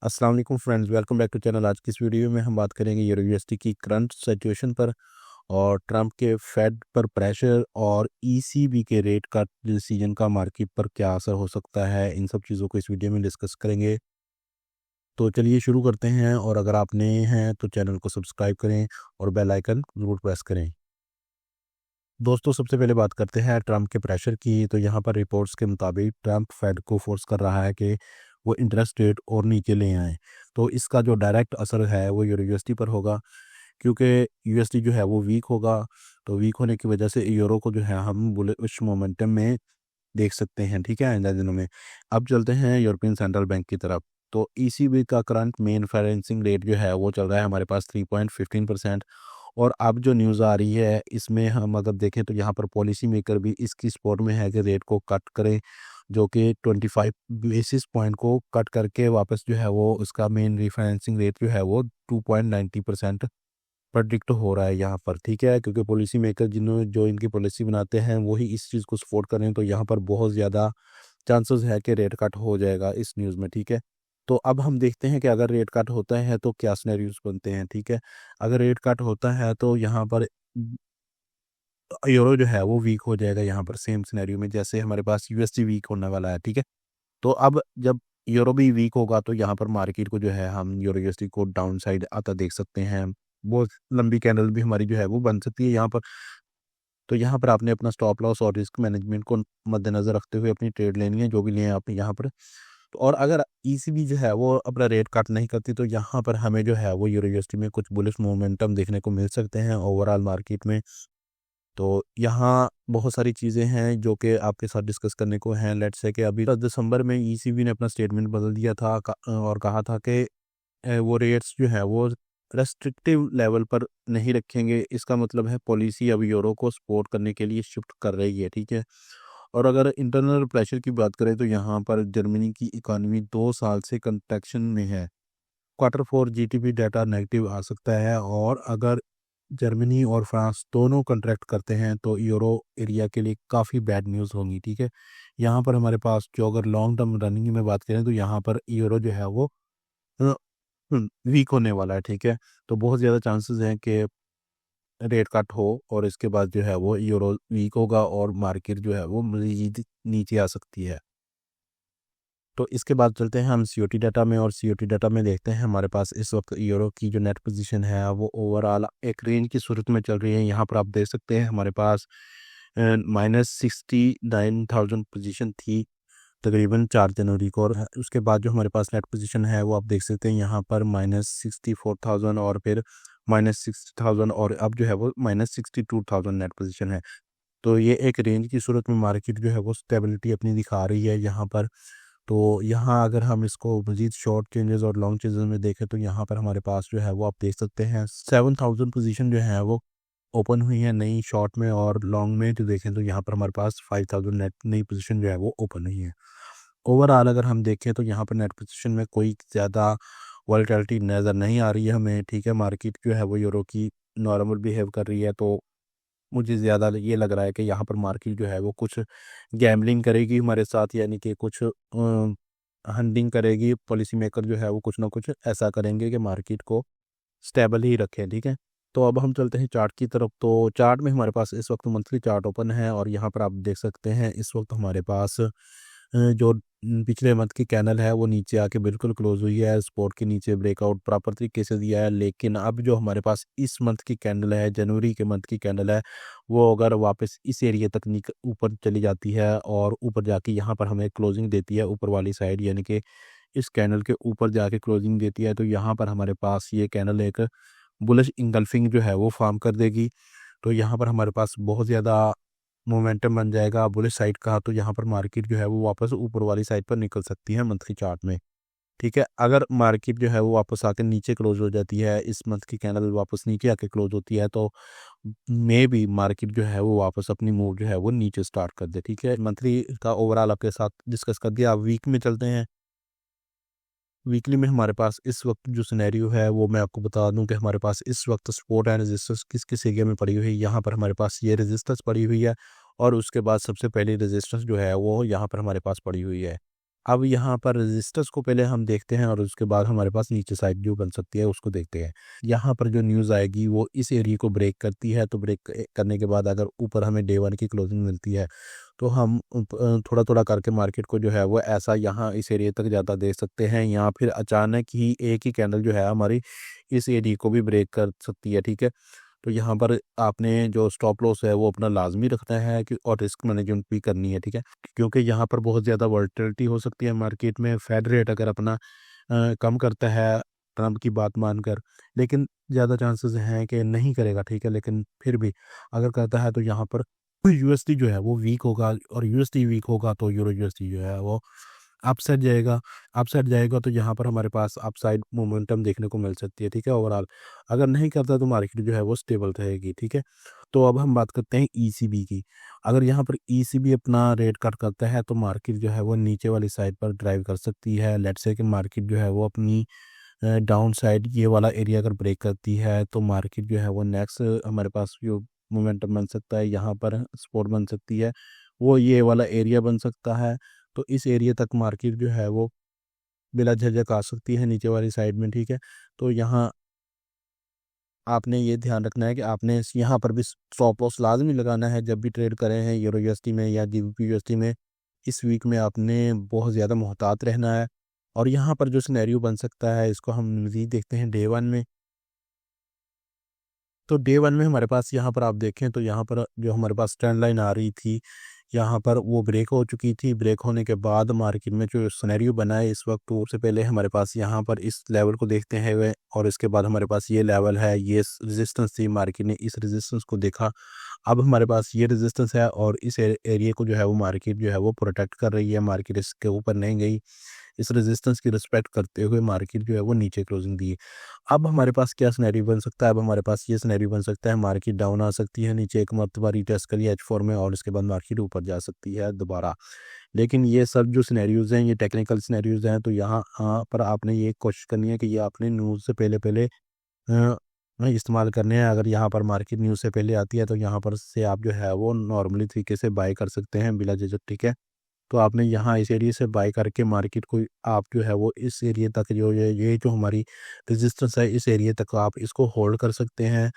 अस्सलाम वालेकुम friends, welcome back to channel. आज की इस वीडियो में हम बात करेंगे यूरो यूएसडी की करंट सिचुएशन पर और ट्रंप के फेड पर प्रेशर और ईसीबी के रेट का डिसीजन का मार्केट पर क्या असर हो सकता है। इन सब चीज़ों को इस वीडियो में डिस्कस करेंगे। तो चलिए शुरू करते हैं, और अगर आप नए हैं तो चैनल को सब्सक्राइब करें और बेल आइकन ज़रूर प्रेस करें। दोस्तों, सबसे पहले बात करते हैं ट्रंप के प्रेशर की। तो यहाँ पर रिपोर्ट्स के मुताबिक ट्रंप फेड को फोर्स कर रहा है कि वो इंटरेस्ट रेट और नीचे ले आएँ। तो इसका जो डायरेक्ट असर है वो यूरो यूएसडी पर होगा, क्योंकि यूएसडी जो है वो वीक होगा। तो वीक होने की वजह से यूरो को जो है हम बुलिश मोमेंटम में देख सकते हैं, ठीक है, आइंदा दिनों में। अब चलते हैं यूरोपियन सेंट्रल बैंक की तरफ। तो ईसीबी का करंट मेन फाइनेंसिंग रेट जो है वो चल रहा है हमारे पास 3.15%। और अब जो न्यूज़ आ रही है इसमें हम अगर देखें तो यहाँ पर पॉलिसी मेकर भी इसकी सपोर्ट में है कि रेट को कट करें, जो कि 25 बेसिस पॉइंट को कट करके वापस जो है वो उसका मेन रिफाइनेंसिंग रेट जो है वो 2.90% प्रेडिक्ट हो रहा है यहाँ पर, ठीक है। क्योंकि पॉलिसी मेकर जिन्होंने जो इनकी पॉलिसी बनाते हैं वही इस चीज़ को सपोर्ट करें, तो यहाँ पर बहुत ज़्यादा चांसेस है कि रेट कट हो जाएगा इस न्यूज़ में, ठीक है। तो अब हम देखते हैं कि अगर रेट कट होता है तो क्या सिनेरियोज बनते हैं, ठीक है। अगर रेट कट होता है तो यहाँ पर यूरो जो है वो वीक हो जाएगा, यहाँ पर सेम सिनेरियो में जैसे हमारे पास यूएसडी वीक होने वाला है, ठीक है। तो अब जब यूरो भी वीक होगा तो यहाँ पर मार्केट को जो है हम यूरो यूएसडी को डाउन साइड आता देख सकते हैं। बहुत लंबी कैंडल भी हमारी जो है वो बन सकती है यहाँ पर। तो यहाँ पर आपने अपना स्टॉप लॉस और रिस्क मैनेजमेंट को मद्देनजर रखते हुए अपनी ट्रेड लेनी है, जो भी लें आप यहाँ पर। और अगर ईसीबी जो है वो अपना रेट कट नहीं करती तो यहाँ पर हमें जो है वो यूरो यूएसडी में कुछ बुलिश मोमेंटम देखने को मिल सकते हैं ओवरऑल मार्केट में। तो यहाँ बहुत सारी चीज़ें हैं जो कि आपके साथ डिस्कस करने को हैं। लेट्स से कि अभी 10 दिसंबर में ईसीबी ने अपना स्टेटमेंट बदल दिया था और कहा था कि वो रेट्स जो है वो रेस्ट्रिक्टिव लेवल पर नहीं रखेंगे। इसका मतलब है पॉलिसी अब यूरो को सपोर्ट करने के लिए शिफ्ट कर रही है, ठीक है। और अगर इंटरनल प्रेशर की बात करें तो यहाँ पर जर्मनी की इकॉनमी 2 साल से कंट्रैक्शन में है। Quarter four GDP data negative आ सकता है, और अगर जर्मनी और फ्रांस दोनों कंट्रैक्ट करते हैं तो यूरो एरिया के लिए काफ़ी बैड न्यूज़ होंगी, ठीक है। यहाँ पर हमारे पास जो अगर लॉन्ग टर्म रनिंग में बात करें तो यहाँ पर यूरो जो है वो वीक होने वाला है, ठीक है। तो बहुत ज़्यादा चांसेस हैं कि रेट कट हो और इसके बाद जो है वो यूरो वीक होगा और मार्केट जो है वो मज़ीद नीचे आ सकती है। तो इसके बाद चलते हैं हम सीओटी डाटा में, और सीओटी डाटा में देखते हैं हमारे पास इस वक्त यूरो की जो नेट पोजीशन है वो ओवरऑल एक रेंज की सूरत में चल रही है। यहाँ पर आप देख सकते हैं हमारे पास -69,000 पोजीशन थी तकरीबन 4 जनवरी को, और उसके बाद जो हमारे पास नेट पोजीशन है वो आप देख सकते हैं यहाँ पर -64,000 और फिर -60,000, और अब जो है वो -62,000 नेट पोजीशन है। तो ये एक रेंज की सूरत में मार्केट जो है वो स्टेबिलिटी अपनी दिखा रही है यहाँ पर। तो यहाँ अगर हम इसको मज़ीद शॉर्ट चेंजेस और लॉन्ग चेंजेस में देखें तो यहाँ पर हमारे पास जो है वो आप देख सकते हैं 7,000 पोजीशन जो है वो ओपन हुई है नई शॉर्ट में, और लॉन्ग में जो देखें तो यहाँ पर हमारे पास 5,000 नेट नई पोजीशन जो है वो ओपन हुई है। ओवरऑल अगर हम देखें तो यहाँ पर नेट पोजीशन में कोई ज़्यादा वॉलेटिलिटी नज़र नहीं आ रही है हमें, ठीक है। मार्केट जो है वो यूरो की नॉर्मल बिहेव कर रही है। तो मुझे ज़्यादा ये लग रहा है कि यहाँ पर मार्केट जो है वो कुछ गैम्बलिंग करेगी हमारे साथ, यानी कि कुछ हंटिंग करेगी। पॉलिसी मेकर जो है वो कुछ ना कुछ ऐसा करेंगे कि मार्केट को स्टेबल ही रखें, ठीक है। तो अब हम चलते हैं चार्ट की तरफ। तो चार्ट में हमारे पास इस वक्त मंथली चार्ट ओपन है, और यहाँ पर आप देख सकते हैं इस वक्त हमारे पास जो पिछले मंथ की कैंडल है वो नीचे आके बिल्कुल क्लोज हुई है, सपोर्ट के नीचे ब्रेकआउट प्रॉपर तरीके से दिया है। लेकिन अब जो हमारे पास इस मंथ की कैंडल है, जनवरी के मंथ की कैंडल है, वो अगर वापस इस एरिया तक ऊपर चली जाती है और ऊपर जाके यहाँ पर हमें क्लोजिंग देती है ऊपर वाली साइड, यानी कि इस कैंडल के ऊपर जाके क्लोजिंग देती है, तो यहाँ पर हमारे पास ये कैंडल एक बुलिश इंगल्फिंग जो है वो फॉर्म कर देगी। तो यहाँ पर हमारे पास बहुत ज़्यादा मोमेंटम बन जाएगा बुलिश साइड का। तो यहाँ पर मार्केट जो है वो वापस ऊपर वाली साइड पर निकल सकती है मंथली चार्ट में, ठीक है। अगर मार्केट जो है वो वापस आके नीचे क्लोज हो जाती है, इस मंथ की कैंडल वापस नीचे आके क्लोज होती है, तो मे बी मार्केट जो है वो वापस अपनी मूव जो है वो नीचे स्टार्ट कर दे, ठीक है। मंथली का ओवरऑल आपके साथ डिस्कस कर दिया। अब वीक में चलते हैं। वीकली में हमारे पास इस वक्त जो सिनेरियो है वो मैं आपको बता दूं कि हमारे पास इस वक्त सपोर्ट एंड रेजिस्टेंस किस किस एरिया में पड़ी हुई है। यहाँ पर हमारे पास ये रेजिस्टेंस पड़ी हुई है, और उसके बाद सबसे पहली रेजिस्टेंस जो है वो यहाँ पर हमारे पास पड़ी हुई है अब यहाँ पर रेजिस्टेंस को पहले हम देखते हैं और उसके बाद हमारे पास नीचे साइड जो बन सकती है उसको देखते हैं। यहाँ पर जो न्यूज़ आएगी वो इस एरिया को ब्रेक करती है, तो ब्रेक करने के बाद अगर ऊपर हमें डे वन की क्लोजिंग मिलती है तो हम थोड़ा थोड़ा करके मार्केट को जो है वो ऐसा यहाँ इस एरिया तक ज़्यादा देख सकते हैं, या फिर अचानक ही एक ही कैंडल जो है हमारी इस एरिया को भी ब्रेक कर सकती है। ठीक है, तो यहाँ पर आपने जो स्टॉप लॉस है वो अपना लाजमी रखना है कि और रिस्क मैनेजमेंट भी करनी है। ठीक है, क्योंकि यहाँ पर बहुत ज़्यादा वॉलेटिलिटी हो सकती है मार्केट में। फेड रेट अगर अपना कम करता है ट्रम्प की बात मानकर, लेकिन ज़्यादा चांसेस हैं कि नहीं करेगा। ठीक है, लेकिन फिर भी अगर करता है तो यहाँ पर यूएसडी जो है वो वीक होगा, और यूएसडी वीक होगा तो यूरो यूएसडी जो है वो अपसाइड जाएगा। अपसाइड जाएगा तो यहाँ पर हमारे पास अपसाइड मोमेंटम देखने को मिल सकती है। ठीक है, ओवरऑल अगर नहीं करता तो मार्केट जो है वो स्टेबल रहेगी। ठीक है, तो अब हम बात करते हैं ईसीबी की। अगर यहाँ पर ईसीबी अपना रेट कट करता है तो मार्केट जो है वो नीचे वाली साइड पर ड्राइव कर सकती है। लेट्स से कि मार्केट जो है वो अपनी डाउन साइड ये वाला एरिया अगर ब्रेक करती है तो मार्केट जो है वो नेक्स्ट हमारे पास जो मोमेंटम बन सकता है, यहाँ पर सपोर्ट बन सकती है, वो ये वाला एरिया बन सकता है। तो इस एरिया तक मार्केट जो है वो बिला झिझक आ सकती है नीचे वाली साइड में। ठीक है, तो यहाँ आपने ये ध्यान रखना है कि आपने यहाँ पर भी स्टॉप लॉस लाजमी लगाना है जब भी ट्रेड करें हैं यूरो यूएसडी में या जीबीपी यूएसडी में। इस वीक में आपने बहुत ज़्यादा मोहतात रहना है। और यहाँ पर जो सिनेरियो बन सकता है इसको हम मज़ीद देखते हैं डे वन में। तो डे वन में हमारे पास यहाँ पर आप देखें तो यहाँ पर जो हमारे पास ट्रेंड लाइन आ रही थी, यहाँ पर वो ब्रेक हो चुकी थी। ब्रेक होने के बाद मार्केट में जो सिनेरियो बना है इस वक्त, तो उससे पहले हमारे पास यहाँ पर इस लेवल को देखते हैं वे, और इसके बाद हमारे पास ये लेवल है, ये रेजिस्टेंस थी। मार्केट ने इस रेजिस्टेंस को देखा। अब हमारे पास ये रेजिस्टेंस है और इस एरिया को जो है वो मार्केट जो है वो प्रोटेक्ट कर रही है। मार्केट इसके ऊपर नहीं गई। इस रेजिस्टेंस की रिस्पेक्ट करते हुए मार्केट जो है वो नीचे क्लोजिंग दी। अब हमारे पास क्या सिनेरियो बन सकता है? अब हमारे पास ये सिनेरियो बन सकता है, मार्केट डाउन आ सकती है, नीचे एक मरतबा रीटेस्ट करिए H4 में, और इसके बाद मार्केट ऊपर जा सकती है दोबारा। लेकिन ये सब जो सिनेरियोज़ हैं ये टेक्निकल सिनेरियोज़ हैं, तो यहाँ पर आपने ये कोशिश करनी है कि ये आपने न्यूज़ से पहले इस्तेमाल करने हैं। अगर यहाँ पर मार्केट न्यूज़ से पहले आती है तो यहाँ पर से आप जो है वो नॉर्मली तरीके से बाय कर सकते हैं बिला झिझक। ठीक है, तो आपने यहाँ इस एरिया से बाय करके मार्केट को आप जो है वो इस एरिया तक जो ये जो हमारी रेजिस्टेंस है इस एरिया तक आप इसको होल्ड कर सकते हैं।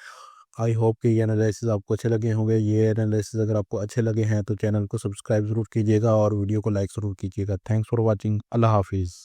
आई होप कि ये एनालिसिस आपको अच्छे लगे होंगे। ये एनालिसिस अगर आपको अच्छे लगे हैं तो चैनल को सब्सक्राइब ज़रूर कीजिएगा और वीडियो को लाइक ज़रूर कीजिएगा। Thanks for watching. अल्लाह हाफिज़।